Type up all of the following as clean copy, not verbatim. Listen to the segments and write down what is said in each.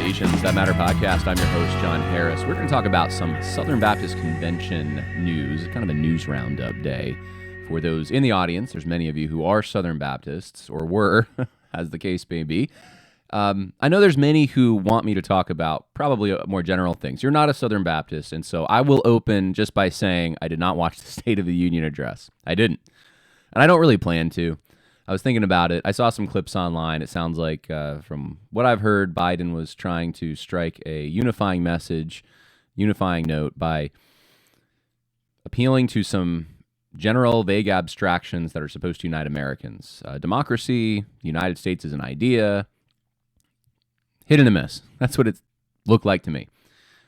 Conversations That Matter podcast. I'm your host, John Harris. We're going to talk about some Southern Baptist Convention news, kind of a news roundup day. For those in the audience, there's many of you who are Southern Baptists, or were, as the case may be. I know there's many who want me to talk about probably more general things. You're not a Southern Baptist, and so I will open just by saying I did not watch the State of the Union address. I didn't. And I don't really plan to. I was thinking about it. I saw some clips online. It sounds like, from what I've heard, Biden was trying to strike a unifying message, unifying note by appealing to some general, vague abstractions that are supposed to unite Americans. Democracy, the United States is an idea. Hit and a miss. That's what it looked like to me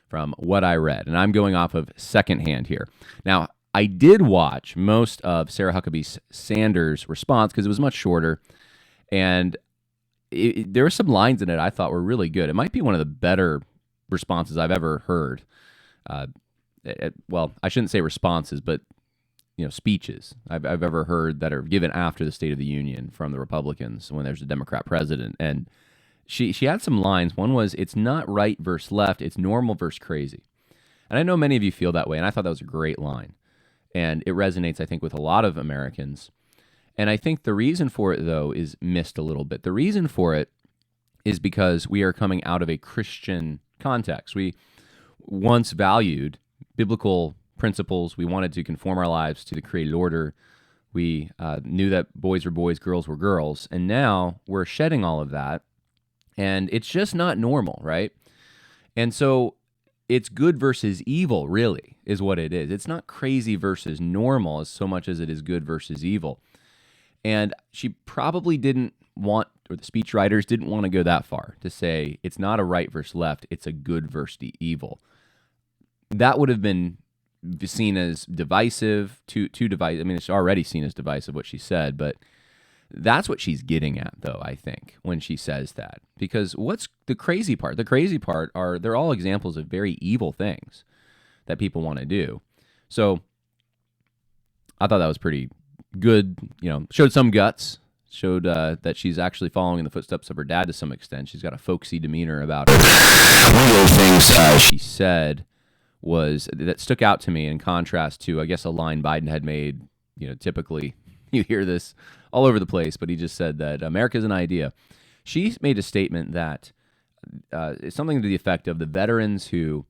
from what I read. And I'm going off of secondhand here. Now, I did watch most of Sarah Huckabee Sanders' response because it was much shorter. And there were some lines in it I thought were really good. It might be one of the better responses I've ever heard. Well, I shouldn't say responses, but speeches I've ever heard that are given after the State of the Union from the Republicans when there's a Democrat president. And she had some lines. One was, it's not right versus left, it's normal versus crazy. And I know many of you feel that way, and I thought that was a great line. And it resonates, I think, with a lot of Americans. And I think the reason for it, though, is missed a little bit. The reason for it is because we are coming out of a Christian context. We once valued biblical principles. We wanted to conform our lives to the created order. We knew that boys were boys, girls were girls. And now we're shedding all of that. And it's just not normal, right? And so it's good versus evil, really, is what it is. It's not crazy versus normal as so much as it is good versus evil. And she probably didn't want, or the speechwriters didn't want to go that far to say it's not a right versus left, it's a good versus the evil. That would have been seen as divisive, too divisive. I mean, it's already seen as divisive what she said, but that's what she's getting at, though, I think, when she says that. Because what's the crazy part? The crazy part are they're all examples of very evil things that people want to do. So I thought that was pretty good. Showed some guts. Showed that she's actually following in the footsteps of her dad to some extent. She's got a folksy demeanor about her. One of those things she said was that stuck out to me in contrast to, I guess, a line Biden had made. Typically you hear this all over the place, but he just said that America's an idea. She made a statement that something to the effect of the veterans who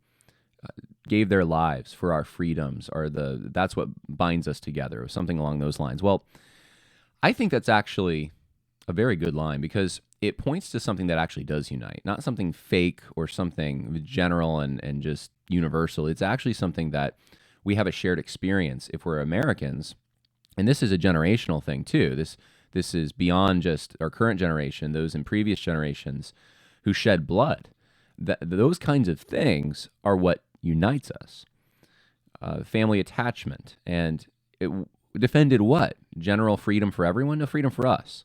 gave their lives for our freedoms that's what binds us together, or something along those lines. Well, I think that's actually a very good line because it points to something that actually does unite, not something fake or something general and just universal. It's actually something that we have a shared experience if we're Americans. And this is a generational thing too. This is beyond just our current generation, those in previous generations who shed blood. Those kinds of things are what unites us. Family attachment. And it defended what? General freedom for everyone? No, freedom for us.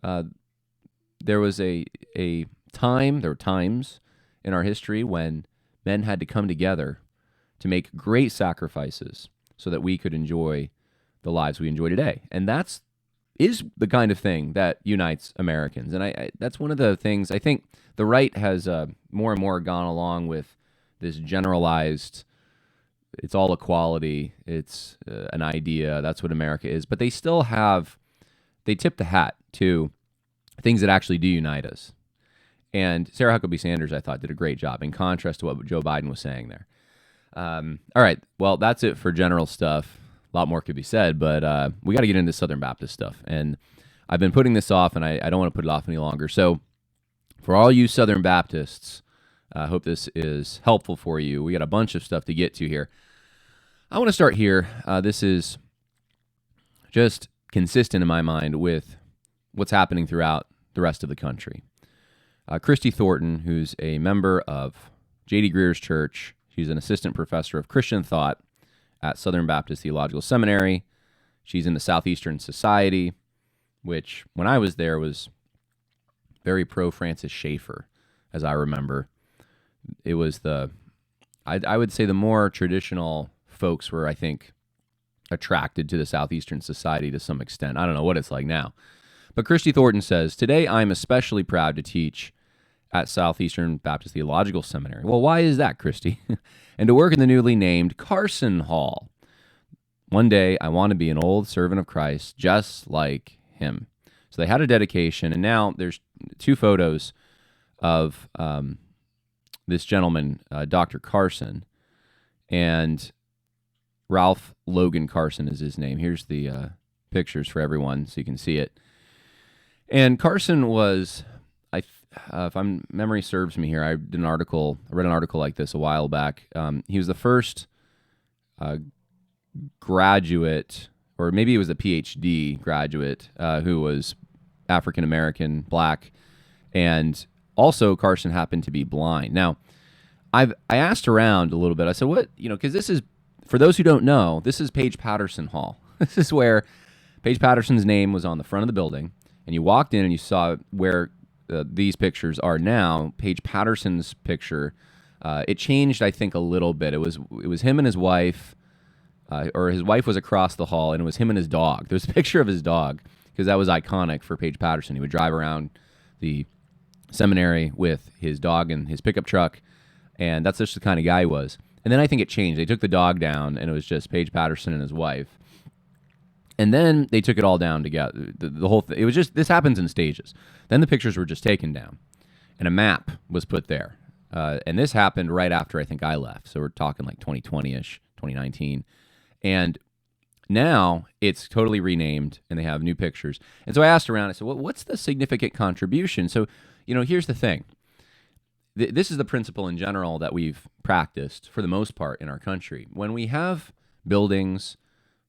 There was there were times in our history when men had to come together to make great sacrifices so that we could enjoy the lives we enjoy today. And is the kind of thing that unites Americans. And that's one of the things I think the right has more and more gone along with this generalized, it's all equality, it's an idea, that's what America is. But they still they tip the hat to things that actually do unite us. And Sarah Huckabee Sanders, I thought, did a great job in contrast to what Joe Biden was saying there. All right, well, that's it for general stuff. A lot more could be said, but we got to get into Southern Baptist stuff. And I've been putting this off, and I don't want to put it off any longer. So for all you Southern Baptists, I hope this is helpful for you. We got a bunch of stuff to get to here. I want to start here. This is just consistent in my mind with what's happening throughout the rest of the country. Christy Thornton, who's a member of J.D. Greer's church, she's an assistant professor of Christian thought at Southern Baptist Theological Seminary. She's in the Southeastern Society, which when I was there was very pro-Francis Schaeffer, as I remember. It was I would say the more traditional folks were, I think, attracted to the Southeastern Society to some extent. I don't know what it's like now. But Christy Thornton says, "Today I'm especially proud to teach at Southeastern Baptist Theological Seminary. Well, why is that, Christy? And to work in the newly named Carson Hall. One day, I want to be an old servant of Christ, just like him. So they had a dedication, and now there's 2 photos of this gentleman, Dr. Carson, and Ralph Logan Carson is his name. Here's the pictures for everyone so you can see it. And Carson was, if memory serves me here, I read an article like this a while back. He was the first graduate, or maybe he was a PhD graduate, who was African American, black, and also Carson happened to be blind. Now, I asked around a little bit. I said, what, because this is, for those who don't know, this is Paige Patterson Hall. This is where Paige Patterson's name was on the front of the building, and you walked in and you saw where these pictures are now. Paige Patterson's picture, it changed, I think, a little bit. It was him and his wife, or his wife was across the hall, and it was him and his dog. There's a picture of his dog, because that was iconic for Paige Patterson. He would drive around the seminary with his dog and his pickup truck, and that's just the kind of guy he was. And then I think it changed. They took the dog down, and it was just Paige Patterson and his wife. And then they took it all down together. The whole thing. It was just, this happens in stages. Then the pictures were just taken down, and a map was put there. And this happened right after I think I left. So we're talking like 2020-ish, 2019. And now it's totally renamed, and they have new pictures. And so I asked around. I said, what's the significant contribution? So, here's the thing. This is the principle in general that we've practiced for the most part in our country. When we have buildings,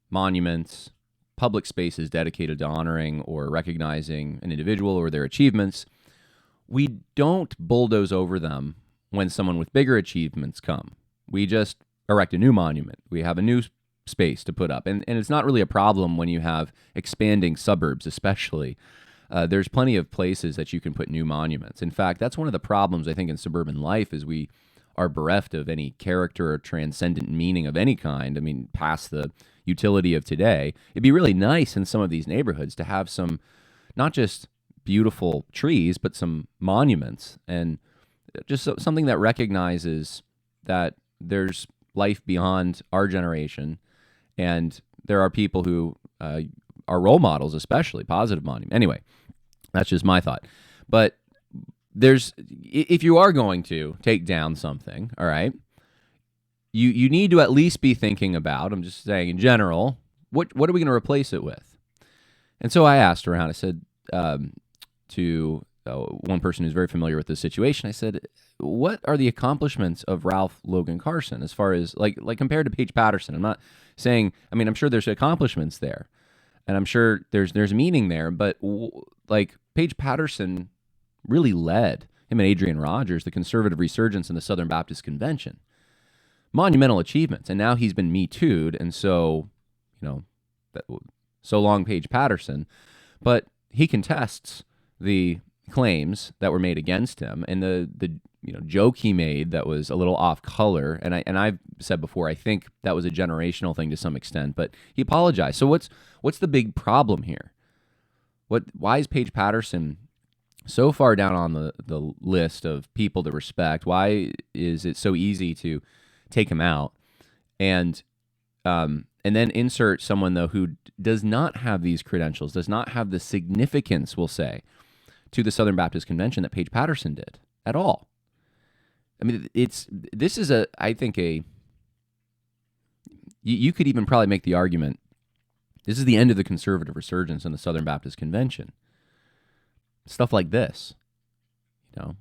monuments, public spaces dedicated to honoring or recognizing an individual or their achievements, we don't bulldoze over them when someone with bigger achievements come. We just erect a new monument. We have a new space to put up. And it's not really a problem when you have expanding suburbs, especially. There's plenty of places that you can put new monuments. In fact, that's one of the problems, I think, in suburban life is we are bereft of any character or transcendent meaning of any kind. I mean, past the utility of today. It'd be really nice in some of these neighborhoods to have some, not just beautiful trees, but some monuments, and just something that recognizes that there's life beyond our generation, and there are people who are role models, especially positive monument. Anyway, that's just my thought. But if you are going to take down something, all right, you need to at least be thinking about, I'm just saying in general, what are we going to replace it with? And so I asked around. I said to one person who's very familiar with this situation, I said, what are the accomplishments of Ralph Logan Carson as far as like compared to Paige Patterson? I'm not saying, I'm sure there's accomplishments there, and I'm sure there's meaning there, but like Paige Patterson really led, him and Adrian Rogers, the conservative resurgence in the Southern Baptist Convention. Monumental achievements, and now he's been MeToo'd, and so, so long Paige Patterson, but he contests the claims that were made against him, and the joke he made that was a little off color, and I've said before, I think that was a generational thing to some extent, but he apologized. So what's the big problem here? Why is Paige Patterson so far down on the list of people to respect? Why is it so easy to take him out and then insert someone, though, who does not have these credentials, does not have the significance, we'll say, to the Southern Baptist Convention that Paige Patterson did at all? I think you could even probably make the argument, this is the end of the conservative resurgence in the Southern Baptist Convention. Stuff like this, I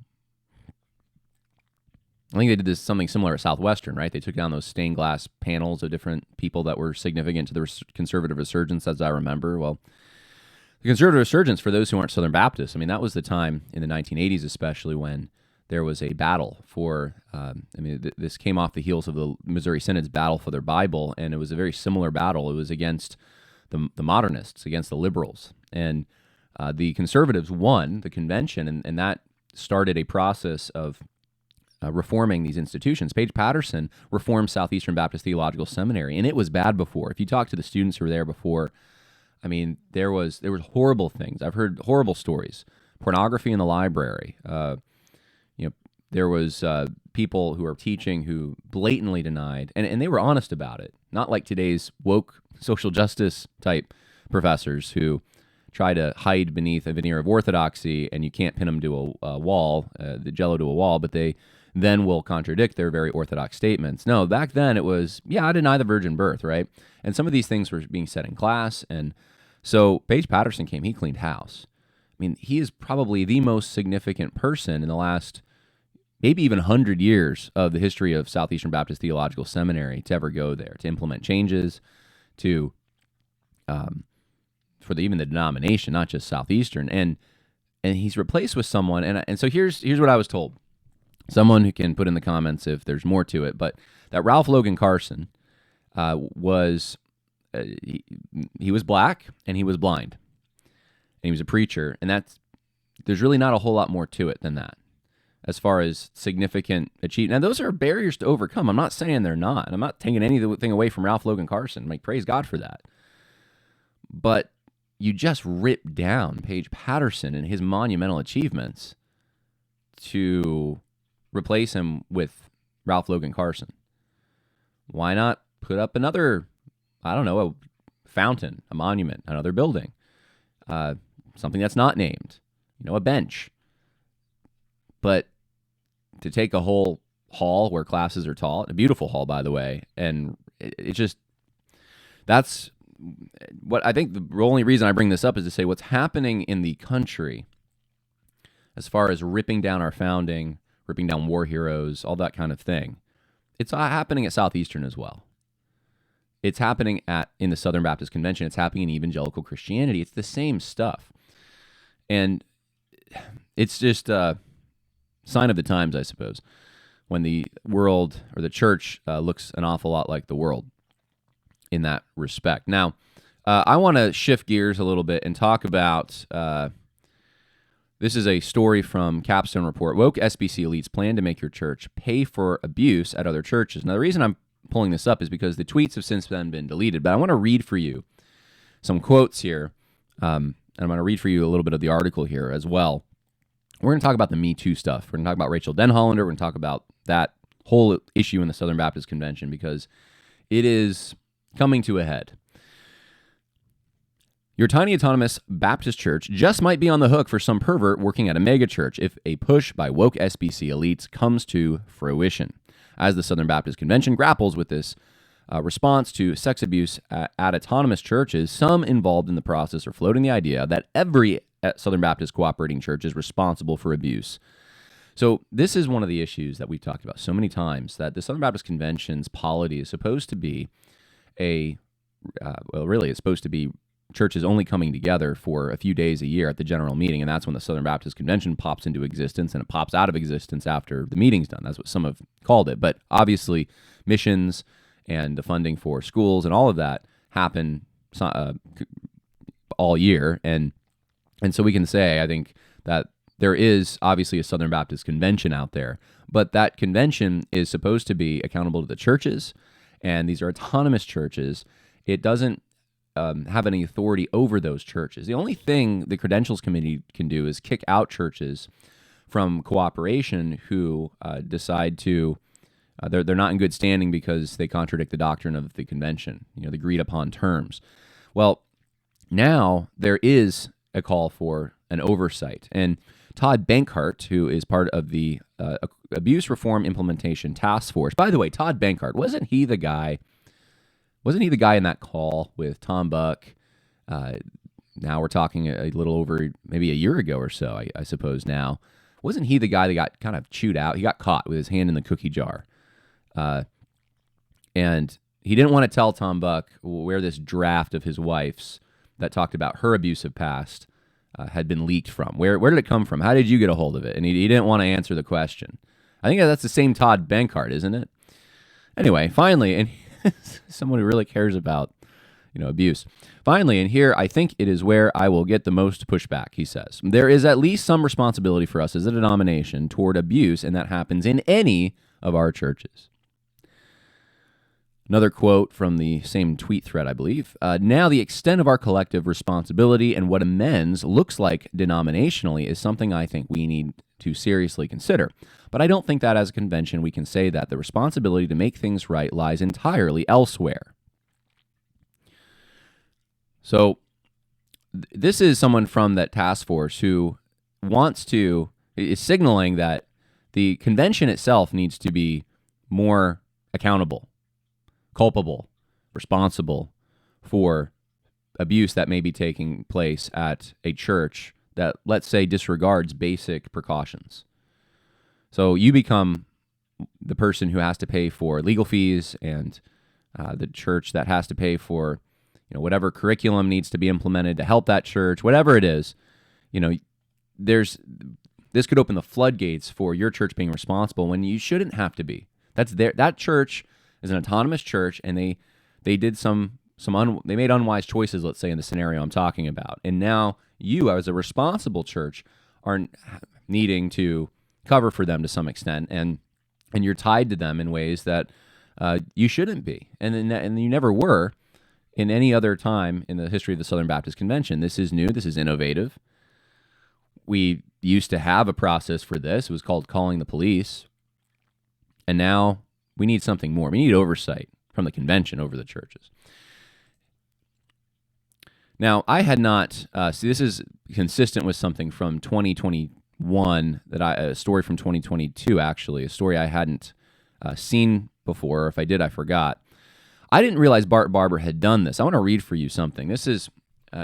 think they did something similar at Southwestern, right? They took down those stained glass panels of different people that were significant to the conservative resurgence, as I remember. Well, the conservative resurgence, for those who aren't Southern Baptists, that was the time in the 1980s, especially, when there was a battle for, this came off the heels of the Missouri Synod's battle for their Bible, and it was a very similar battle. It was against the modernists, against the liberals. And the conservatives won the convention, and that started a process of reforming these institutions. Paige Patterson reformed Southeastern Baptist Theological Seminary, and it was bad before. If you talk to the students who were there before, there was horrible things. I've heard horrible stories. Pornography in the library, there was people who are teaching who blatantly denied, and they were honest about it. Not like today's woke social justice type professors who try to hide beneath a veneer of orthodoxy, and you can't pin them to a wall, the jello to a wall, but they then will contradict their very orthodox statements. No, back then it was, yeah, I deny the virgin birth, right? And some of these things were being said in class, and so Paige Patterson came, he cleaned house. I mean, he is probably the most significant person in the last maybe even 100 years of the history of Southeastern Baptist Theological Seminary to ever go there, to implement changes, to for even the denomination, not just Southeastern. And he's replaced with someone, and so here's what I was told. Someone who can put in the comments if there's more to it, but that Ralph Logan Carson was he was black and he was blind, and he was a preacher, and there's really not a whole lot more to it than that as far as significant achievement. Now, those are barriers to overcome. I'm not saying they're not, and I'm not taking anything away from Ralph Logan Carson. Like, praise God for that. But you just rip down Paige Patterson and his monumental achievements to replace him with Ralph Logan Carson. Why not put up another, I don't know, a fountain, a monument, another building, something that's not named, a bench. But to take a whole hall where classes are taught, a beautiful hall, by the way, and it just, that's what I think the only reason I bring this up is to say what's happening in the country as far as ripping down our founding, ripping down war heroes, all that kind of thing. It's happening at Southeastern as well. It's happening in the Southern Baptist Convention. It's happening in evangelical Christianity. It's the same stuff. And it's just a sign of the times, I suppose, when the world or the church looks an awful lot like the world in that respect. Now, I want to shift gears a little bit and talk about, this is a story from Capstone Report. Woke SBC elites plan to make your church pay for abuse at other churches. Now, the reason I'm pulling this up is because the tweets have since then been deleted, but I want to read for you some quotes here, and I'm going to read for you a little bit of the article here as well. We're going to talk about the MeToo stuff. We're going to talk about Rachel Denhollander. We're going to talk about that whole issue in the Southern Baptist Convention because it is coming to a head. Your tiny autonomous Baptist church just might be on the hook for some pervert working at a megachurch if a push by woke SBC elites comes to fruition. As the Southern Baptist Convention grapples with this response to sex abuse at autonomous churches, some involved in the process are floating the idea that every Southern Baptist cooperating church is responsible for abuse. So this is one of the issues that we've talked about so many times, that the Southern Baptist Convention's polity is supposed to be it's supposed to be churches only coming together for a few days a year at the general meeting, and that's when the Southern Baptist Convention pops into existence, and it pops out of existence after the meeting's done. That's what some have called it. But obviously, missions and the funding for schools and all of that happen all year, and so we can say, I think, that there is obviously a Southern Baptist Convention out there, but that convention is supposed to be accountable to the churches, and these are autonomous churches. It doesn't have any authority over those churches. The only thing the Credentials Committee can do is kick out churches from cooperation who decide to, they're not in good standing because they contradict the doctrine of the convention, the agreed upon terms. Well, now there is a call for an oversight. And Todd Bankhart, who is part of the Abuse Reform Implementation Task Force. By the way, Todd Bankhart, wasn't he the guy in that call with Tom Buck? Now we're talking a little over maybe a year ago or so, I suppose now. Wasn't he the guy that got kind of chewed out? He got caught with his hand in the cookie jar. And he didn't want to tell Tom Buck where this draft of his wife's that talked about her abusive past had been leaked from. Where did it come from? How did you get a hold of it? And he didn't want to answer the question. I think that's the same Todd Bankhart, isn't it? Anyway, finally, and someone who really cares about abuse. Finally, and here I think it is where I will get the most pushback, he says. There is at least some responsibility for us as a denomination toward abuse, and that happens in any of our churches. Another quote from the same tweet thread, I believe. Now, the extent of our collective responsibility and what amends looks like denominationally is something I think we need to seriously consider. But I don't think that as a convention we can say that the responsibility to make things right lies entirely elsewhere. So this is someone from that task force who is signaling that the convention itself needs to be more accountable, culpable, responsible for abuse that may be taking place at a church that, let's say, disregards basic precautions. So you become the person who has to pay for legal fees, and the church that has to pay for, whatever curriculum needs to be implemented to help that church, whatever it is. This could open the floodgates for your church being responsible when you shouldn't have to be. That church is an autonomous church, and they did they made unwise choices, let's say, in the scenario I'm talking about. And now you, as a responsible church, are needing to cover for them to some extent, and you're tied to them in ways that you shouldn't be, and you never were in any other time in the history of the Southern Baptist Convention. This is new. This is innovative. We used to have a process for this. It was called calling the police. And now we need something more. We need oversight from the convention over the churches. Now, I had not, this is consistent with something from 2021, a story from 2022, actually, a story I hadn't seen before. If I did, I forgot. I didn't realize Bart Barber had done this. I want to read for you something. This is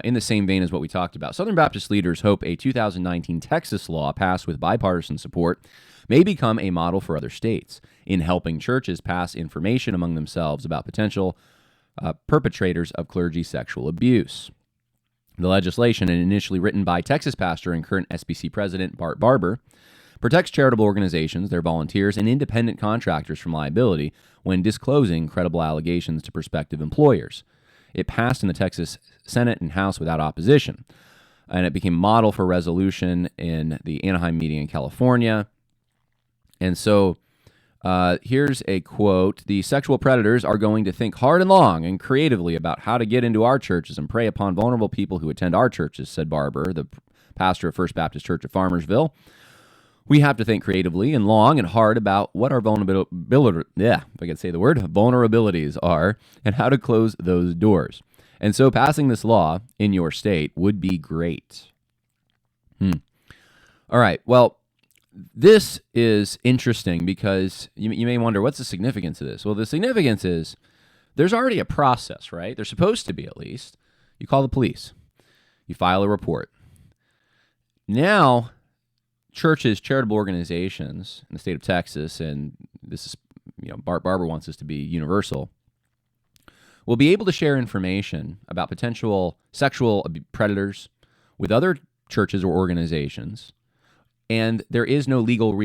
in the same vein as what we talked about. Southern Baptist leaders hope a 2019 Texas law passed with bipartisan support may become a model for other states in helping churches pass information among themselves about potential perpetrators of clergy sexual abuse. The legislation, initially written by Texas pastor and current SBC president Bart Barber, protects charitable organizations, their volunteers, and independent contractors from liability when disclosing credible allegations to prospective employers. It passed in the Texas Senate and House without opposition, and it became model for resolution in the Anaheim meeting in California. And so here's a quote. "The sexual predators are going to think hard and long and creatively about how to get into our churches and prey upon vulnerable people who attend our churches," said Barber, the pastor of First Baptist Church of Farmersville. "We have to think creatively and long and hard about what our vulnerabilities are and how to close those doors. And so passing this law in your state would be great." All right, well, this is interesting because you may wonder, what's the significance of this? Well, the significance is there's already a process, right? There's supposed to be, at least. You call the police. You file a report. Now, churches, charitable organizations in the state of Texas, and this is, Bart Barber wants this to be universal, will be able to share information about potential sexual predators with other churches or organizations, and there is no legal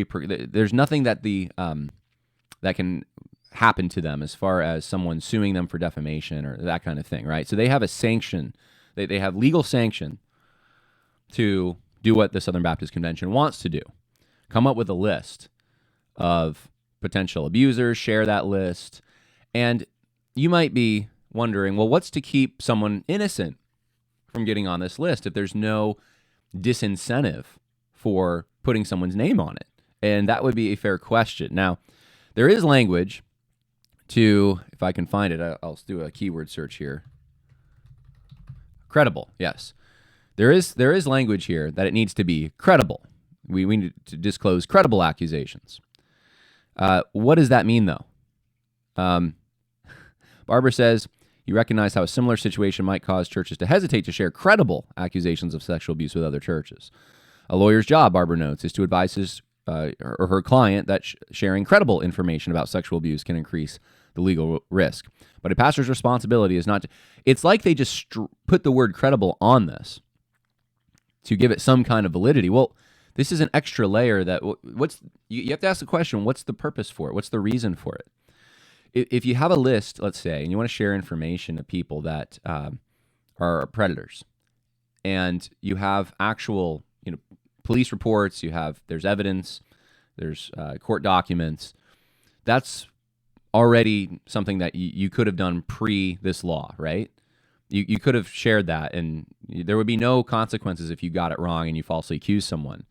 there's nothing that that can happen to them as far as someone suing them for defamation or that kind of thing, right? So they have a sanction, they have legal sanction to do what the Southern Baptist Convention wants to do. Come up with a list of potential abusers, share that list, and you might be wondering, well, what's to keep someone innocent from getting on this list if there's no disincentive for putting someone's name on it? And that would be a fair question. Now, there is language to, if I can find it, I'll do a keyword search here. Credible, yes. There is language here that it needs to be credible. We need to disclose credible accusations. What does that mean, though? Barber says he recognized how a similar situation might cause churches to hesitate to share credible accusations of sexual abuse with other churches. A lawyer's job, Barber notes, is to advise his or her client that sharing credible information about sexual abuse can increase the legal risk. But a pastor's responsibility is not to... It's like they just put the word credible on this to give it some kind of validity. Well, this is an extra layer that you have to ask the question, what's the purpose for it? What's the reason for it? If you have a list, let's say, and you want to share information to people that are predators, and you have actual, police reports, there's evidence, there's court documents, that's already something that you could have done pre this law, right? You could have shared that, and there would be no consequences if you got it wrong and you falsely accused someone.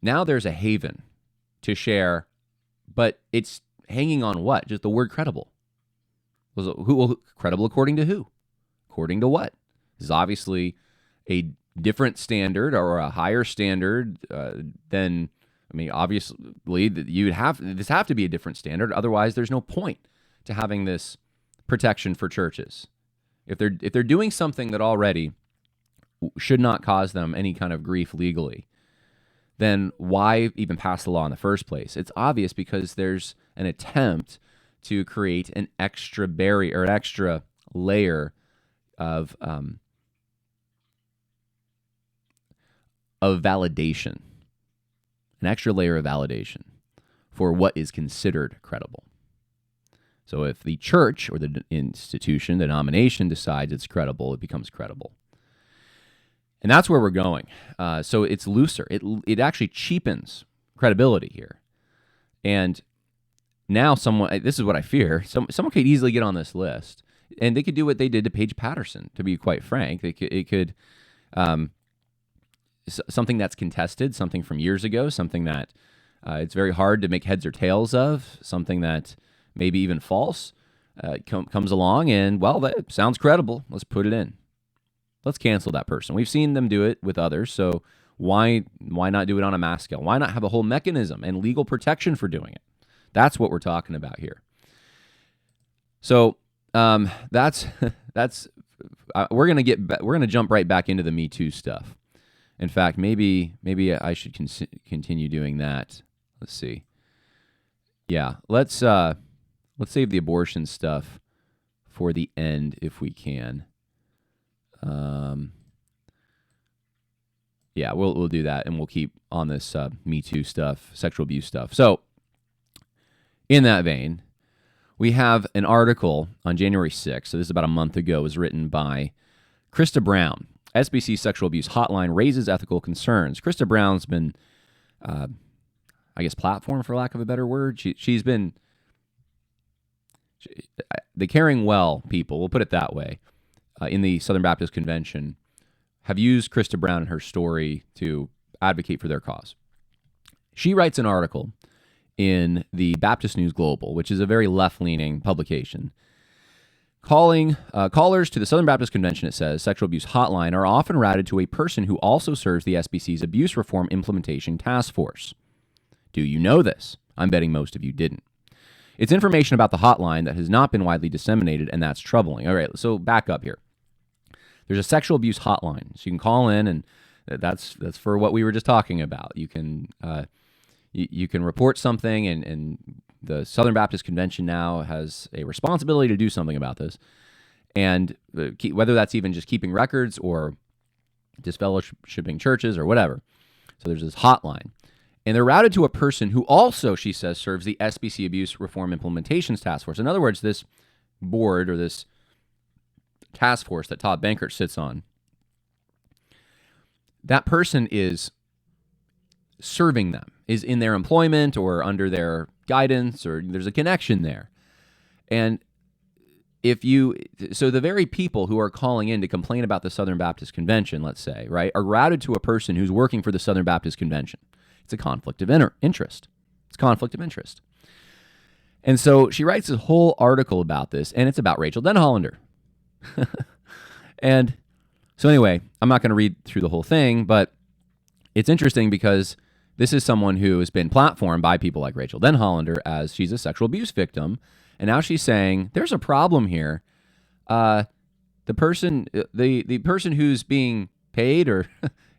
Now there's a haven to share, but it's hanging on what? Just the word credible. Credible according to who? According to what? This is obviously a different standard or a higher standard than, I mean, obviously this have to be a different standard. Otherwise, there's no point to having this protection for churches. If they're doing something that already should not cause them any kind of grief legally, then why even pass the law in the first place? It's obvious because there's an attempt to create an extra barrier or an extra layer of validation, an extra layer of validation for what is considered credible. So if the church or the institution, the denomination decides it's credible, it becomes credible. And that's where we're going. So it's looser. It actually cheapens credibility here. And now this is what I fear, someone could easily get on this list, and they could do what they did to Paige Patterson, to be quite frank. It could something that's contested, something from years ago, something that it's very hard to make heads or tails of, something that maybe even false, comes along and, well, that sounds credible. Let's put it in. Let's cancel that person. We've seen them do it with others, so why not do it on a mass scale? Why not have a whole mechanism and legal protection for doing it? That's what we're talking about here. So that's we're gonna jump right back into the MeToo stuff. In fact, maybe I should continue doing that. Let's see. Yeah, let's save the abortion stuff for the end if we can. Yeah, we'll do that, and we'll keep on this MeToo stuff, sexual abuse stuff. So, in that vein, we have an article on January 6th, so this is about a month ago, was written by Krista Brown. SBC Sexual Abuse Hotline raises ethical concerns. Krista Brown's been, I guess, platform, for lack of a better word. She's been, the Caring Well people, we'll put it that way, in the Southern Baptist Convention, have used Krista Brown and her story to advocate for their cause. She writes an article in the Baptist News Global, which is a very left-leaning publication, callers to the Southern Baptist Convention, it says, sexual abuse hotline are often routed to a person who also serves the SBC's Abuse Reform Implementation Task Force. Do you know this? I'm betting most of you didn't. It's information about the hotline that has not been widely disseminated, and that's troubling. All right, so back up here. There's a sexual abuse hotline, so you can call in, and that's for what we were just talking about. You can you can report something, and the Southern Baptist Convention now has a responsibility to do something about this, and whether that's even just keeping records or disfellowshipping churches or whatever. So there's this hotline, and they're routed to a person who also, she says, serves the SBC Abuse Reform Implementations Task Force. In other words, this board or this task force that Todd Bankert sits on, that person is serving them, is in their employment or under their guidance, or there's a connection there. And so the very people who are calling in to complain about the Southern Baptist Convention, let's say, right, are routed to a person who's working for the Southern Baptist Convention. It's a conflict of interest. It's conflict of interest. And so she writes a whole article about this, and it's about Rachel Denhollander. And so anyway, I'm not going to read through the whole thing, but it's interesting because this is someone who has been platformed by people like Rachel Denhollander as she's a sexual abuse victim. And now she's saying there's a problem here. The person who's being paid or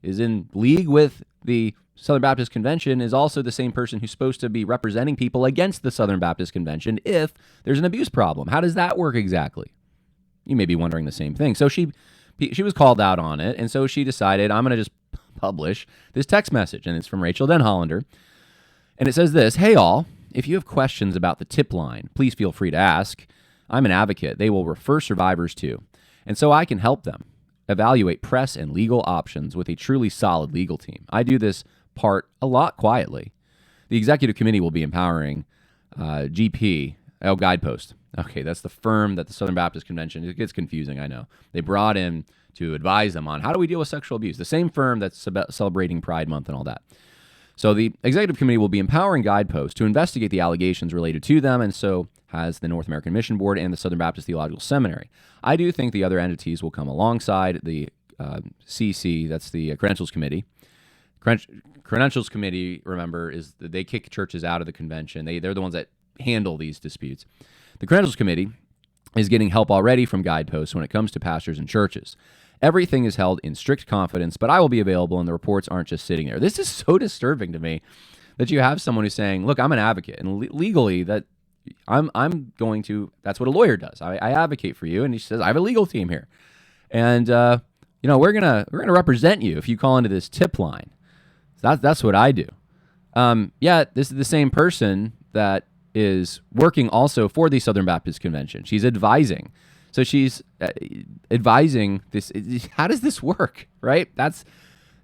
is in league with the Southern Baptist Convention is also the same person who's supposed to be representing people against the Southern Baptist Convention if there's an abuse problem. How does that work exactly? You may be wondering the same thing. So she was called out on it, and so she decided, I'm going to just publish this text message, and it's from Rachel Denhollander. And it says this: "Hey all, if you have questions about the tip line, please feel free to ask. I'm an advocate they will refer survivors to, and so I can help them evaluate press and legal options with a truly solid legal team. I do this part a lot quietly. The executive committee will be empowering GP Oh, Guidepost. Okay, that's the firm that the Southern Baptist Convention, it gets confusing, I know. They brought in to advise them on how do we deal with sexual abuse. The same firm that's about celebrating Pride Month and all that. So the executive committee will be empowering Guidepost to investigate the allegations related to them, and so has the North American Mission Board and the Southern Baptist Theological Seminary. I do think the other entities will come alongside the CC, that's the Credentials Committee. Credentials Committee, remember, is they kick churches out of the convention. They're the ones that handle these disputes. The Credentials Committee is getting help already from Guideposts when it comes to pastors and churches. Everything is held in strict confidence, but I will be available and the reports aren't just sitting there. This is so disturbing to me that you have someone who's saying, look, I'm an advocate, and legally that I'm going to, that's what a lawyer does. I advocate for you, and he says, I have a legal team here. And, we're gonna represent you if you call into this tip line. That's what I do. This is the same person that is working also for the Southern Baptist Convention. She's advising. So she's advising this. How does this work, right?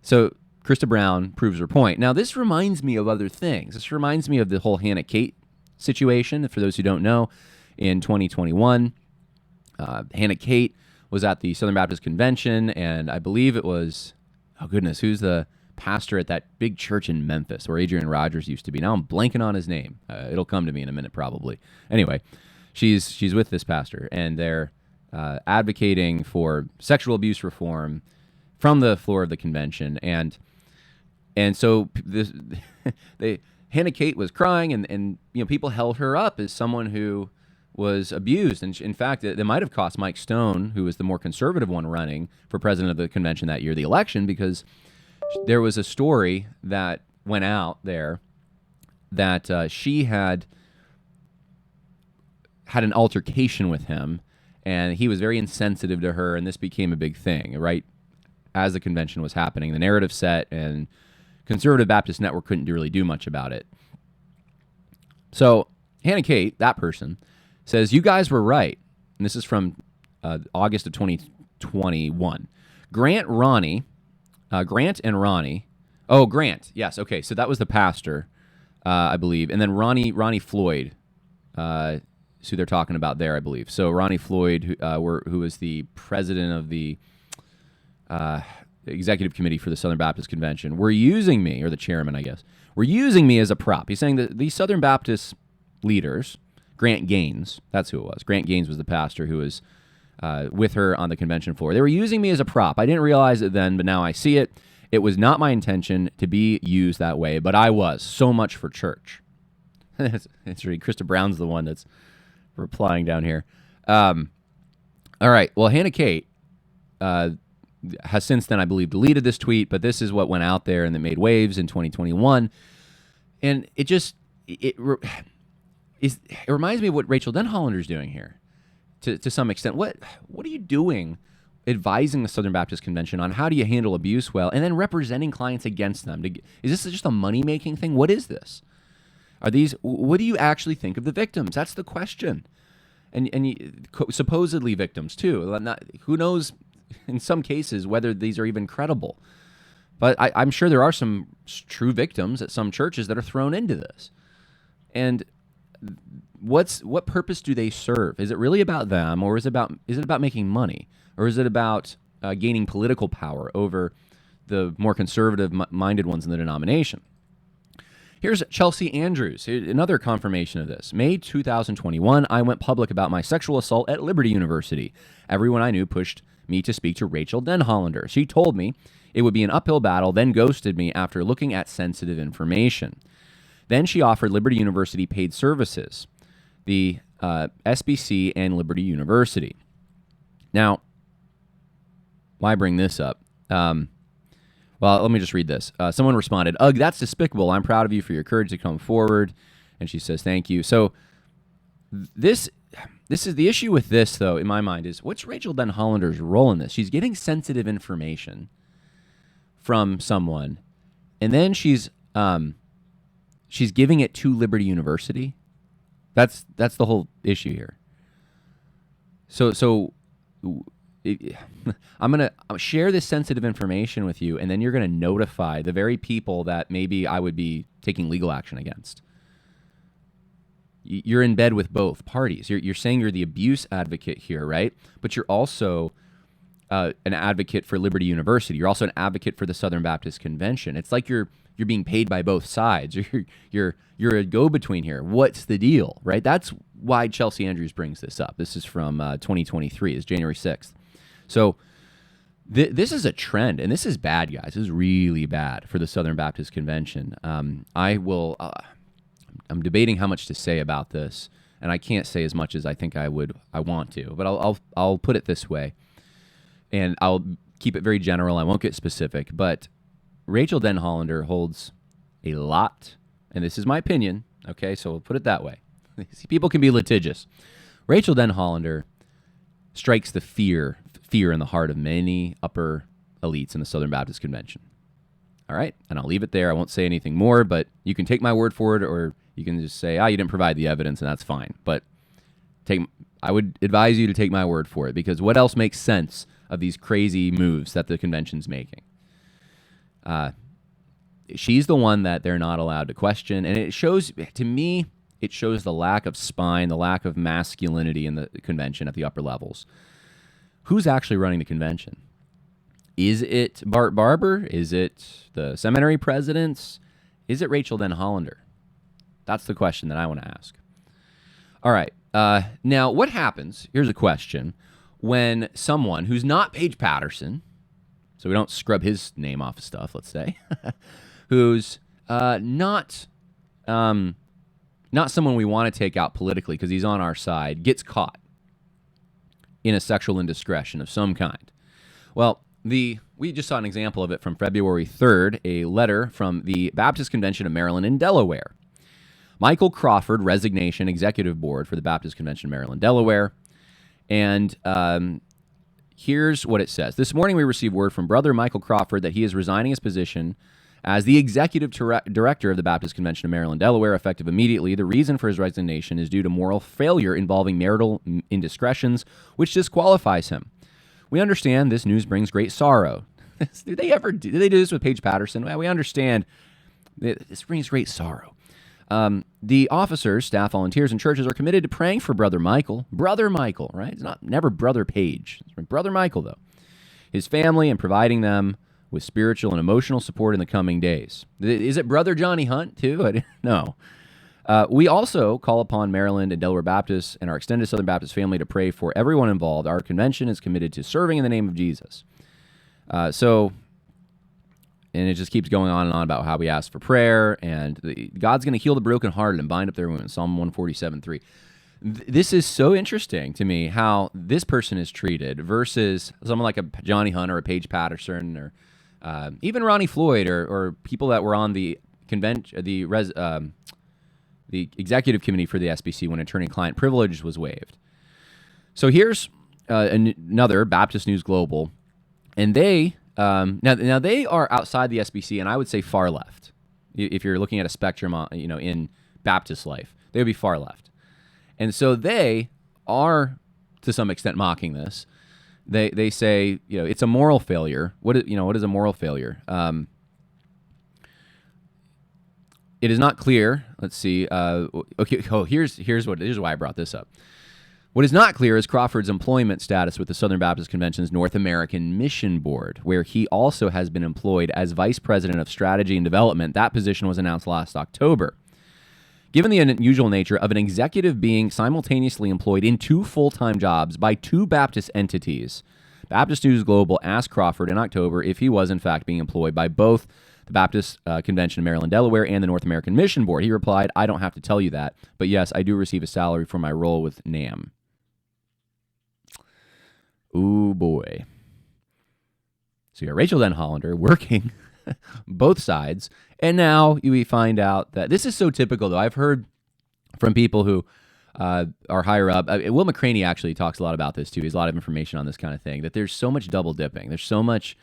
So Krista Brown proves her point. Now, this reminds me of other things. This reminds me of the whole Hannah Kate situation. For those who don't know, in 2021, Hannah Kate was at the Southern Baptist Convention, and I believe it was, oh goodness, who's the pastor at that big church in Memphis where Adrian Rogers used to be? Now I'm blanking on his name. It'll come to me in a minute probably. Anyway, she's with this pastor, and they're advocating for sexual abuse reform from the floor of the convention, and so Hannah Kate was crying, and people held her up as someone who was abused, and in fact, it might have cost Mike Stone, who was the more conservative one running for president of the convention that year, the election, because there was a story that went out there that she had an altercation with him, and he was very insensitive to her, and this became a big thing, right? As the convention was happening, the narrative set, and Conservative Baptist Network couldn't really do much about it. So Hannah Kate, that person, says, you guys were right. And this is from August of 2021. Grant and Ronnie. Oh, Grant. Yes. Okay. So that was the pastor, I believe. And then Ronnie Floyd, who they're talking about there, I believe. So Ronnie Floyd, who was the president of the executive committee for the Southern Baptist Convention, were using me, or the chairman, I guess, were using me as a prop. He's saying that these Southern Baptist leaders, Grant Gaines, that's who it was. Grant Gaines was the pastor who was with her on the convention floor. They were using me as a prop. I didn't realize it then, but now I see it. It was not my intention to be used that way, but I was. So much for church. It's really, Krista Brown's the one that's replying down here. All right. Well, Hannah Kate has since then, I believe, deleted this tweet, but this is what went out there and that made waves in 2021. And it reminds me of what Rachel Denhollander is doing here to some extent. What are you doing advising the Southern Baptist Convention on how do you handle abuse well, and then representing clients against them? Is this just a money-making thing? What is this? What do you actually think of the victims? That's the question. And supposedly victims, too. Who knows, in some cases, whether these are even credible. But I'm sure there are some true victims at some churches that are thrown into this. And what purpose do they serve? Is it really about them, or is it about making money, or is it about gaining political power over the more conservative-minded ones in the denomination? Here's Chelsea Andrews, another confirmation of this. May 2021, I went public about my sexual assault at Liberty University. Everyone I knew pushed me to speak to Rachel Denhollander. She told me it would be an uphill battle, then ghosted me after looking at sensitive information. Then she offered Liberty University paid services, the SBC and Liberty University. Now, why bring this up? Well, let me just read this. Someone responded, "Ugh, that's despicable. I'm proud of you for your courage to come forward." And she says, "Thank you." So this is the issue with this, though, in my mind, is what's Rachel Denhollander's role in this? She's getting sensitive information from someone, and then she's giving it to Liberty University. That's the whole issue here. I'm going to share this sensitive information with you, and then you're going to notify the very people that maybe I would be taking legal action against. you're in bed with both parties. You're saying you're the abuse advocate here, right? But you're also an advocate for Liberty University. You're also an advocate for the Southern Baptist Convention. It's like you're being paid by both sides. You're a go-between here. What's the deal, right? That's why Chelsea Andrews brings this up. This is from 2023. It's January 6th. So this is a trend, and this is bad, guys. This is really bad for the Southern Baptist Convention. I'm debating how much to say about this, and I can't say as much as I think I want to. But I'll put it this way, and I'll keep it very general. I won't get specific, but Rachel Denhollander holds a lot, and this is my opinion, okay, so we'll put it that way. See, people can be litigious. Rachel Denhollander strikes the fear in the heart of many upper elites in the Southern Baptist Convention. All right, and I'll leave it there. I won't say anything more, but you can take my word for it, or you can just say, you didn't provide the evidence, and that's fine. But I would advise you to take my word for it, because what else makes sense of these crazy moves that the convention's making? She's the one that they're not allowed to question, and it shows, to me, it shows the lack of spine, the lack of masculinity in the convention at the upper levels. Who's actually running the convention? Is it Bart Barber? Is it the seminary presidents? Is it Rachel Denhollander? That's the question that I want to ask. All right. Now, what happens, here's a question, when someone who's not Paige Patterson, so we don't scrub his name off of stuff, let's say, who's not someone we want to take out politically because he's on our side, gets caught in a sexual indiscretion of some kind? Well, we just saw an example of it from February 3rd, a letter from the Baptist Convention of Maryland and Delaware. Michael Crawford, resignation, executive board for the Baptist Convention of Maryland, Delaware. And here's what it says. This morning we received word from Brother Michael Crawford that he is resigning his position as the executive director of the Baptist Convention of Maryland, Delaware, effective immediately. The reason for his resignation is due to moral failure involving marital indiscretions, which disqualifies him. We understand this news brings great sorrow. Did they do this with Paige Patterson? Well, we understand this brings great sorrow. The officers, staff, volunteers, and churches are committed to praying for Brother Michael, right? It's never Brother Page. It's Brother Michael, though. His family, and providing them with spiritual and emotional support in the coming days. Is it Brother Johnny Hunt, too? No. We also call upon Maryland and Delaware Baptists and our extended Southern Baptist family to pray for everyone involved. Our convention is committed to serving in the name of Jesus. And it just keeps going on and on about how we ask for prayer, and God's going to heal the brokenhearted and bind up their wounds, Psalm 147:3. This is so interesting to me, how this person is treated versus someone like a Johnny Hunt or a Paige Patterson or even Ronnie Floyd or people that were on the convention, the executive committee for the SBC when attorney-client privilege was waived. So here's another Baptist News Global, and they now they are outside the SBC, and I would say far left. If you're looking at a spectrum, in Baptist life, they would be far left, and so they are to some extent mocking this. They say it's a moral failure. What is a moral failure? It is not clear. Let's see. Okay. Oh, here's why I brought this up. What is not clear is Crawford's employment status with the Southern Baptist Convention's North American Mission Board, where he also has been employed as Vice President of Strategy and Development. That position was announced last October. Given the unusual nature of an executive being simultaneously employed in two full-time jobs by two Baptist entities, Baptist News Global asked Crawford in October if he was in fact being employed by both the Baptist Convention of Maryland, Delaware, and the North American Mission Board. He replied, "I don't have to tell you that, but yes, I do receive a salary for my role with NAMB." Ooh, boy. So you got Rachel Denhollander working both sides, and now we find out that this is so typical, though. I've heard from people who are higher up. Will McCraney actually talks a lot about this, too. He has a lot of information on this kind of thing, that there's so much double dipping. There's so much,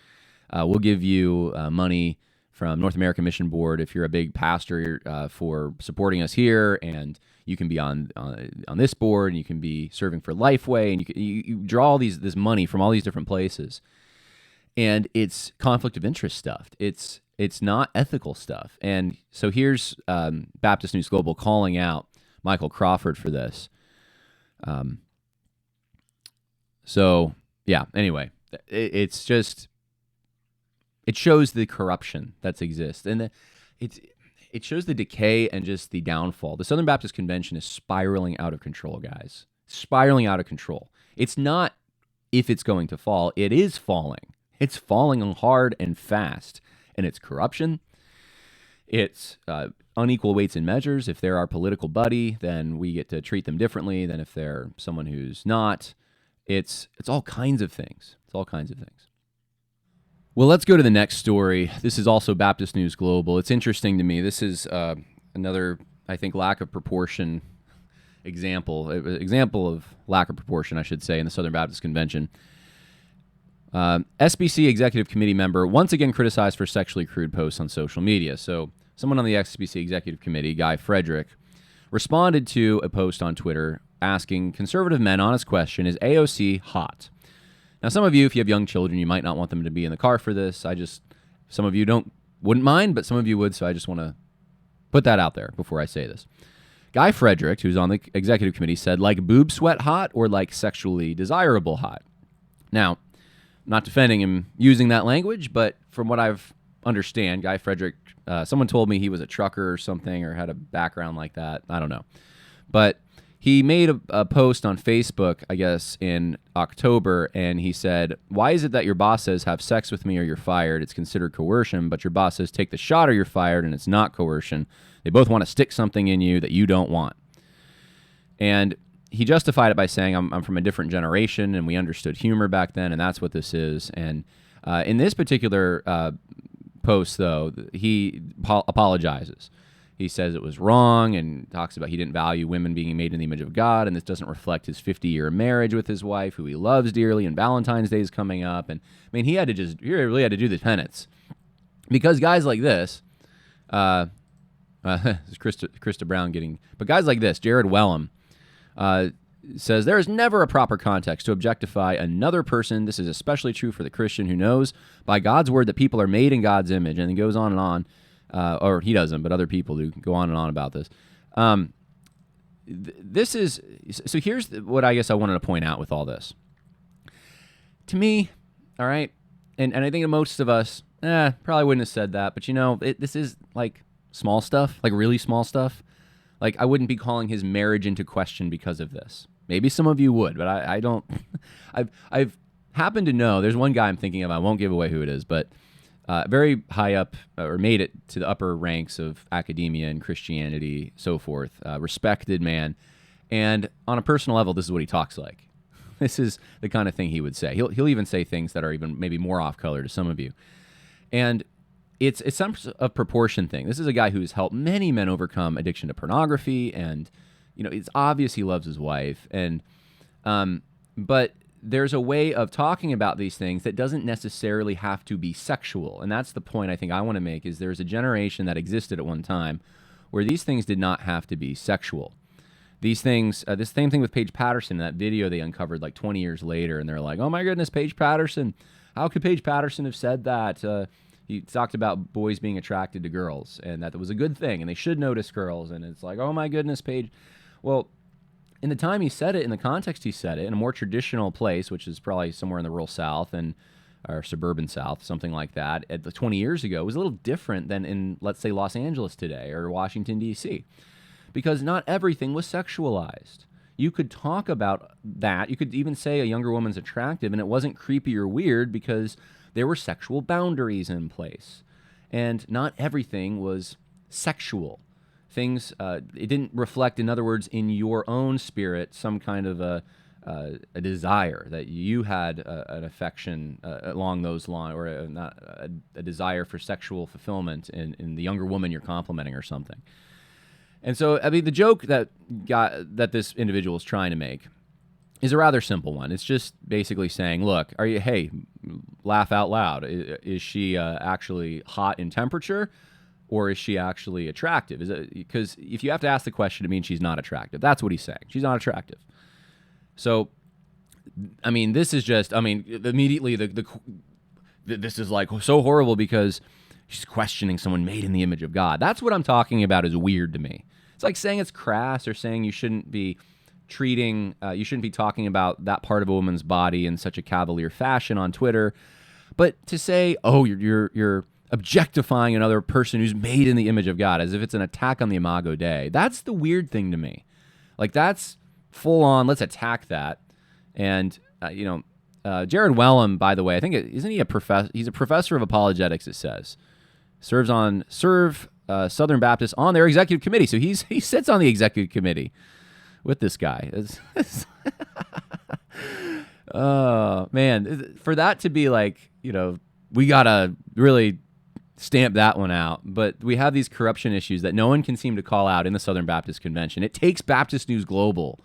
we'll give you money from North American Mission Board if you're a big pastor for supporting us here, and you can be on this board, and you can be serving for Lifeway, and you draw all this money from all these different places, and it's conflict of interest stuff. It's not ethical stuff. And so here's Baptist News Global calling out Michael Crawford for this. So yeah, anyway, it's just, it shows the corruption that exists, and it shows the decay and just the downfall. The Southern Baptist Convention is spiraling out of control, guys. Spiraling out of control. It's not if it's going to fall, it is falling. It's falling hard and fast, and it's corruption. It's unequal weights and measures. If they're our political buddy, then we get to treat them differently than if they're someone who's not. It's all kinds of things. It's all kinds of things. Well, let's go to the next story. This is also Baptist News Global. It's interesting to me. This is another, I think, lack of proportion example of lack of proportion, I should say, in the Southern Baptist Convention. SBC Executive Committee member once again criticized for sexually crude posts on social media. So someone on the SBC Executive Committee, Guy Frederick, responded to a post on Twitter asking conservative men honest question, is AOC hot? Now, some of you, if you have young children, you might not want them to be in the car for this. Some of you wouldn't mind, but some of you would, so I just want to put that out there before I say this. Guy Frederick, who's on the executive committee, said, like boob sweat hot or like sexually desirable hot? Now, I'm not defending him using that language, but from what I've understand, Guy Frederick, someone told me he was a trucker or something or had a background like that. I don't know. But he made a post on Facebook, I guess, in October, and he said, why is it that your boss says have sex with me or you're fired? It's considered coercion, but your boss says take the shot or you're fired, and it's not coercion. They both want to stick something in you that you don't want. And he justified it by saying, I'm from a different generation, and we understood humor back then, and that's what this is. And in this particular post, though, he apologizes. He says it was wrong and talks about he didn't value women being made in the image of God, and this doesn't reflect his 50-year marriage with his wife, who he loves dearly, and Valentine's Day is coming up. And I mean, he really had to do the penance. Because guys like this, this is Krista Brown but guys like this, Jared Wellham, says there is never a proper context to objectify another person. This is especially true for the Christian who knows by God's word that people are made in God's image, and he goes on and on. Or he doesn't, but other people do go on and on about this. This is, so here's what I guess I wanted to point out with all this. To me, all right, and I think most of us probably wouldn't have said that, but this is like small stuff, like really small stuff. Like I wouldn't be calling his marriage into question because of this. Maybe some of you would, but I don't. I've happened to know, there's one guy I'm thinking of, I won't give away who it is, but very high up, or made it to the upper ranks of academia and Christianity, so forth. Respected man. And on a personal level, this is what he talks like. This is the kind of thing he would say. He'll even say things that are even maybe more off color to some of you. And it's some of proportion thing. This is a guy who's helped many men overcome addiction to pornography, and it's obvious he loves his wife. And but there's a way of talking about these things that doesn't necessarily have to be sexual. And that's the point I think I want to make, is there's a generation that existed at one time where these things did not have to be sexual. These things, this same thing with Paige Patterson, that video they uncovered like 20 years later, and they're like, oh my goodness, Paige Patterson, how could Paige Patterson have said that? He talked about boys being attracted to girls, and that was a good thing, and they should notice girls, and it's like, oh my goodness, Paige. Well, in the time he said it, in the context he said it, in a more traditional place, which is probably somewhere in the rural South or suburban South, something like that, 20 years ago, was a little different than in, let's say, Los Angeles today or Washington, D.C., because not everything was sexualized. You could talk about that. You could even say a younger woman's attractive, and it wasn't creepy or weird because there were sexual boundaries in place. And not everything was sexual. Things, it didn't reflect, in other words, in your own spirit, some kind of a desire that you had an affection along those lines, or a desire for sexual fulfillment in the younger woman you're complimenting or something. And so, I mean, the joke that this individual is trying to make is a rather simple one. It's just basically saying, look, hey, laugh out loud. Is she actually hot in temperature? Or is she actually attractive? Because if you have to ask the question, it means she's not attractive. That's what he's saying. She's not attractive. So, I mean, this is just, immediately this is like so horrible because she's questioning someone made in the image of God. That's what I'm talking about is weird to me. It's like saying it's crass or saying you shouldn't be you shouldn't be talking about that part of a woman's body in such a cavalier fashion on Twitter. But to say, oh, you're objectifying another person who's made in the image of God as if it's an attack on the Imago Dei, that's the weird thing to me. Like, that's full on, let's attack that. And, Jared Wellham, by the way, I think, isn't he a professor? He's a professor of apologetics, it says. Serve Southern Baptists on their executive committee. So he sits on the executive committee with this guy. Oh, man. For that to be like, we got to really stamp that one out. But we have these corruption issues that no one can seem to call out in the Southern Baptist Convention. It takes Baptist News Global,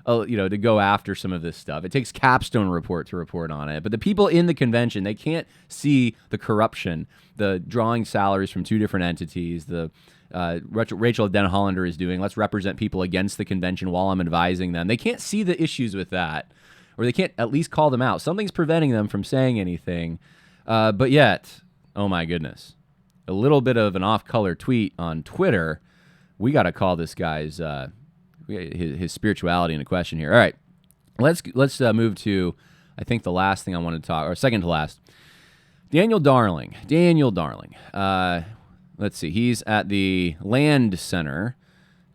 to go after some of this stuff. It takes Capstone Report to report on it. But the people in the convention, they can't see the corruption, the drawing salaries from two different entities, the Rachel Denhollander is doing. Let's represent people against the convention while I'm advising them. They can't see the issues with that, or they can't at least call them out. Something's preventing them from saying anything. But yet, oh my goodness, a little bit of an off-color tweet on Twitter, we got to call this guy's his spirituality into question here. All right, let's move to, I think, the last thing I want to talk, or second to last. Daniel Darling. Let's see. He's at the Land Center,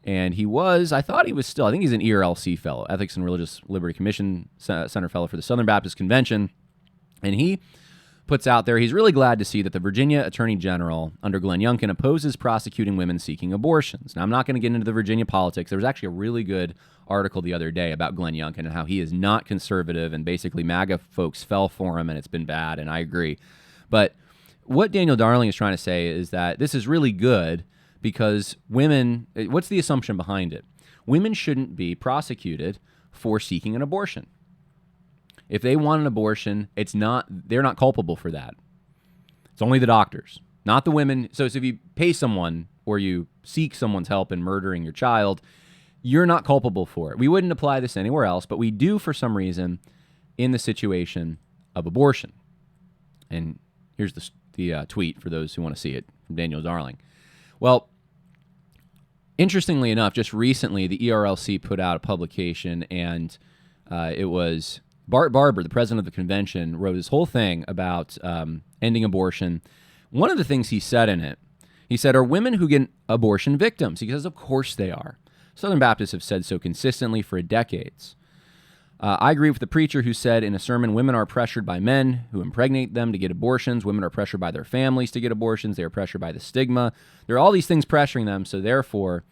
and I think he's an ERLC fellow, Ethics and Religious Liberty Commission Center fellow for the Southern Baptist Convention, and he puts out there, he's really glad to see that the Virginia Attorney General under Glenn Youngkin opposes prosecuting women seeking abortions. Now, I'm not going to get into the Virginia politics. There was actually a really good article the other day about Glenn Youngkin and how he is not conservative, and basically MAGA folks fell for him, and it's been bad, and I agree. But what Daniel Darling is trying to say is that this is really good because women, what's the assumption behind it? Women shouldn't be prosecuted for seeking an abortion. If they want an abortion, they're not culpable for that. It's only the doctors, not the women. So if you pay someone or you seek someone's help in murdering your child, you're not culpable for it. We wouldn't apply this anywhere else, but we do for some reason in the situation of abortion. And here's the tweet for those who want to see it from Daniel Darling. Well, interestingly enough, just recently, the ERLC put out a publication, and it was Bart Barber, the president of the convention, wrote this whole thing about ending abortion. One of the things he said in it, he said, are women who get abortion victims? He says, of course they are. Southern Baptists have said so consistently for decades. I agree with the preacher who said in a sermon, women are pressured by men who impregnate them to get abortions. Women are pressured by their families to get abortions. They are pressured by the stigma. There are all these things pressuring them, so therefore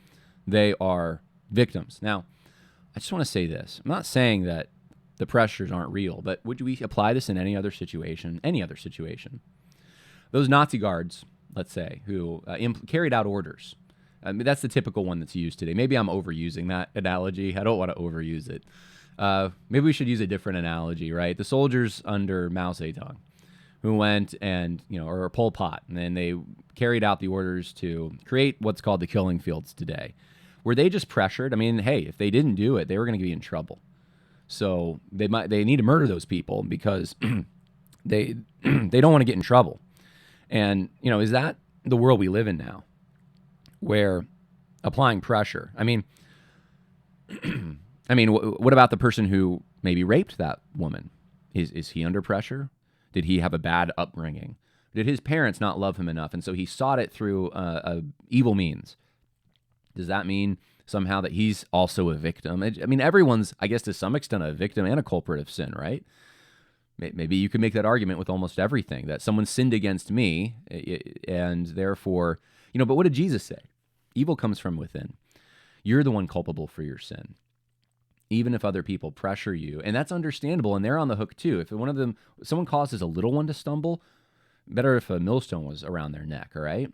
they are victims. Now, I just want to say this. I'm not saying that the pressures aren't real, but would we apply this in any other situation? Those Nazi guards, let's say, who carried out orders. I mean, that's the typical one that's used today. Maybe I'm overusing that analogy. I don't want to overuse it. Maybe we should use a different analogy, right? The soldiers under Mao Zedong who went and, or Pol Pot, and then they carried out the orders to create what's called the killing fields today. Were they just pressured? I mean, hey, if they didn't do it, they were going to be in trouble. So they need to murder those people because they don't want to get in trouble. And, is that the world we live in now, where applying pressure? I mean, what about the person who maybe raped that woman? Is he under pressure? Did he have a bad upbringing? Did his parents not love him enough, and so he sought it through evil means? Does that mean somehow that he's also a victim? I mean, everyone's, I guess, to some extent a victim and a culprit of sin, right? Maybe you could make that argument with almost everything, that someone sinned against me, and therefore, but what did Jesus say? Evil comes from within. You're the one culpable for your sin, even if other people pressure you. And that's understandable, and they're on the hook too. If someone causes a little one to stumble, better if a millstone was around their neck, all right?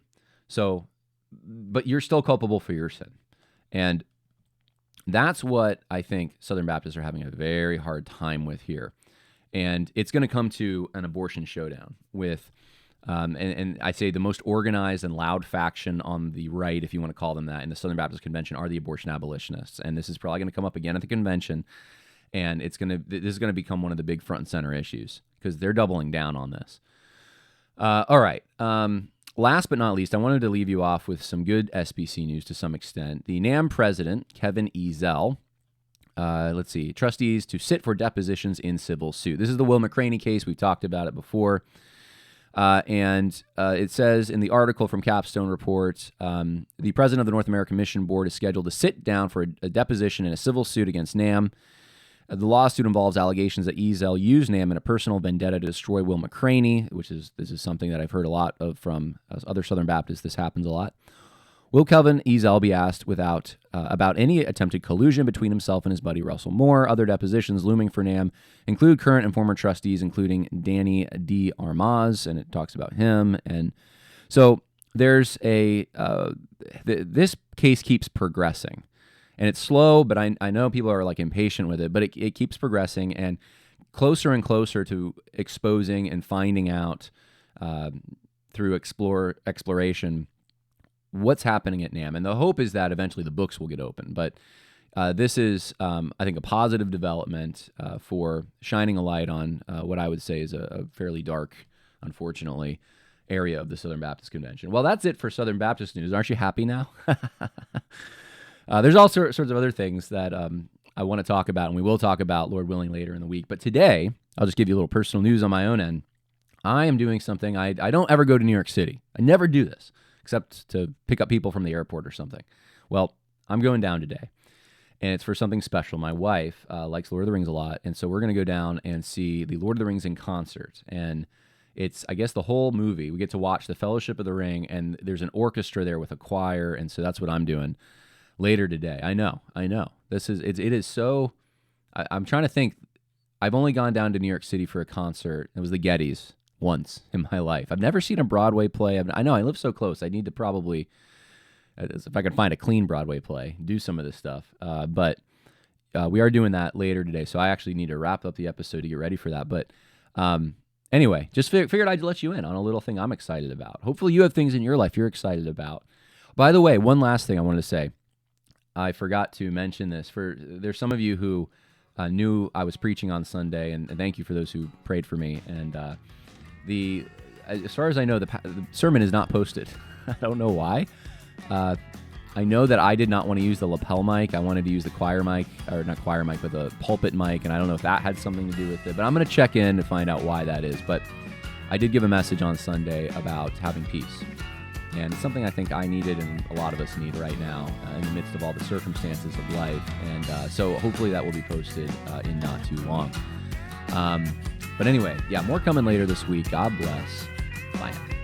So, but you're still culpable for your sin. And that's what I think Southern Baptists are having a very hard time with here. And it's going to come to an abortion showdown with, and I say the most organized and loud faction on the right, if you want to call them that, in the Southern Baptist Convention are the abortion abolitionists. And this is probably going to come up again at the convention. And this is going to become one of the big front and center issues because they're doubling down on this. All right. last but not least, I wanted to leave you off with some good SBC news to some extent. The NAMB president, Kevin Ezell, trustees to sit for depositions in civil suit. This is the Will McCraney case. We've talked about it before. And it says in the article from Capstone Report, the president of the North American Mission Board is scheduled to sit down for a deposition in a civil suit against NAMB. The lawsuit involves allegations that Ezell used NAMB in a personal vendetta to destroy Will McCraney, this is something that I've heard a lot of from other Southern Baptists. This happens a lot. Will Kevin Ezell be asked about any attempted collusion between himself and his buddy Russell Moore? Other depositions looming for NAMB include current and former trustees, including Danny D. Armaz, and it talks about him. And so there's this case keeps progressing. And it's slow, but I know people are like impatient with it, but it keeps progressing and closer to exposing and finding out through exploration what's happening at NAMB. And the hope is that eventually the books will get open. But this is, I think, a positive development for shining a light on what I would say is a fairly dark, unfortunately, area of the Southern Baptist Convention. Well, that's it for Southern Baptist news. Aren't you happy now? There's all sorts of other things that I want to talk about, and we will talk about, Lord willing, later in the week. But today, I'll just give you a little personal news on my own end. I am doing something. I don't ever go to New York City. I never do this, except to pick up people from the airport or something. Well, I'm going down today, and it's for something special. My wife likes Lord of the Rings a lot, and so we're going to go down and see the Lord of the Rings in concert. And it's, I guess, the whole movie. We get to watch the Fellowship of the Ring, and there's an orchestra there with a choir, and so that's what I'm doing later today. I know. It is so. I'm trying to think. I've only gone down to New York City for a concert. It was the Gettys once in my life. I've never seen a Broadway play. I know I live so close. I need to probably, if I can find a clean Broadway play, do some of this stuff. But we are doing that later today, so I actually need to wrap up the episode to get ready for that. But anyway, just figured I'd let you in on a little thing I'm excited about. Hopefully you have things in your life you're excited about. By the way, one last thing I wanted to say. I forgot to mention this. There's some of you who knew I was preaching on Sunday, and thank you for those who prayed for me. And as far as I know, the sermon is not posted. I don't know why. I know that I did not want to use the lapel mic. I wanted to use the choir mic, or not choir mic, but the pulpit mic, and I don't know if that had something to do with it. But I'm going to check in to find out why that is. But I did give a message on Sunday about having peace. And it's something I think I needed and a lot of us need right now in the midst of all the circumstances of life. And so hopefully that will be posted in not too long. But anyway, yeah, more coming later this week. God bless. Bye now.